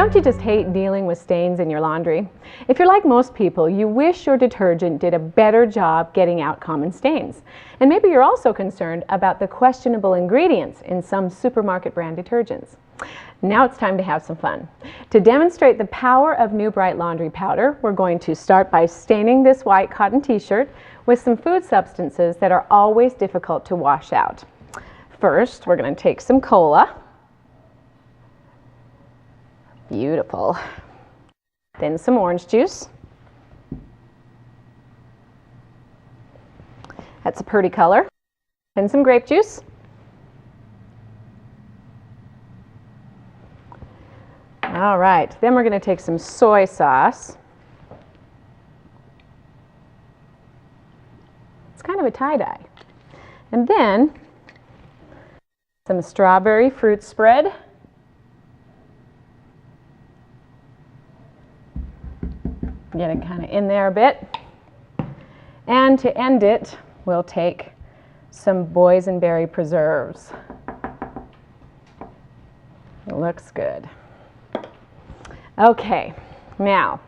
Don't you just hate dealing with stains in your laundry? If you're like most people, you wish your detergent did a better job getting out common stains. And maybe you're also concerned about the questionable ingredients in some supermarket brand detergents. Now it's time to have some fun. To demonstrate the power of NEWBRITE laundry powder, we're going to start by staining this white cotton t-shirt with some food substances that are always difficult to wash out. First, we're going to take some cola. Beautiful. Then some orange juice. That's a pretty color. Then some grape juice. All right, then we're going to take some soy sauce. It's kind of a tie-dye. And then some strawberry fruit spread. Get it kind of in there a bit. And to end it, we'll take some boysenberry preserves. It looks good. Okay, now,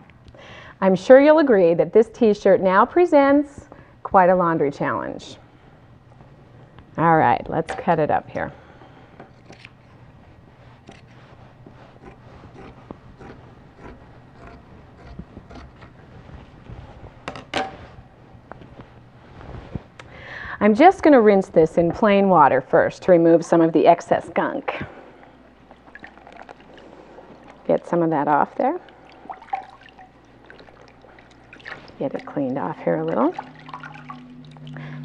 I'm sure you'll agree that this t-shirt now presents quite a laundry challenge. All right, let's cut it up here. I'm just going to rinse this in plain water first to remove some of the excess gunk. Get some of that off there. Get it cleaned off here a little.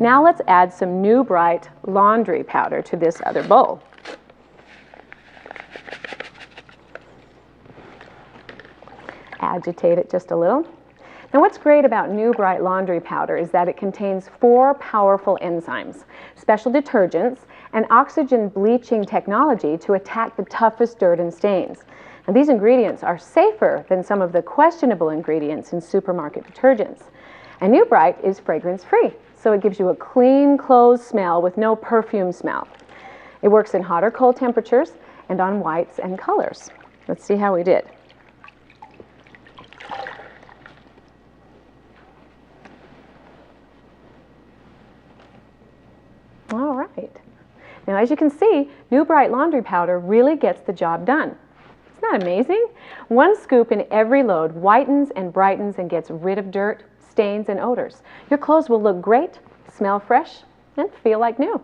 Now let's add some NEWBRITE laundry powder to this other bowl. Agitate it just a little. Now what's great about NEWBRITE laundry powder is that it contains 4 powerful enzymes, special detergents, and oxygen bleaching technology to attack the toughest dirt and stains. And these ingredients are safer than some of the questionable ingredients in supermarket detergents. And NEWBRITE is fragrance-free, so it gives you a clean clothes smell with no perfume smell. It works in hot or cold temperatures and on whites and colors. Let's see how we did. All right. Now, as you can see, NEWBRITE laundry powder really gets the job done. Isn't that amazing? 1 scoop in every load whitens and brightens and gets rid of dirt, stains, and odors. Your clothes will look great, smell fresh, and feel like new.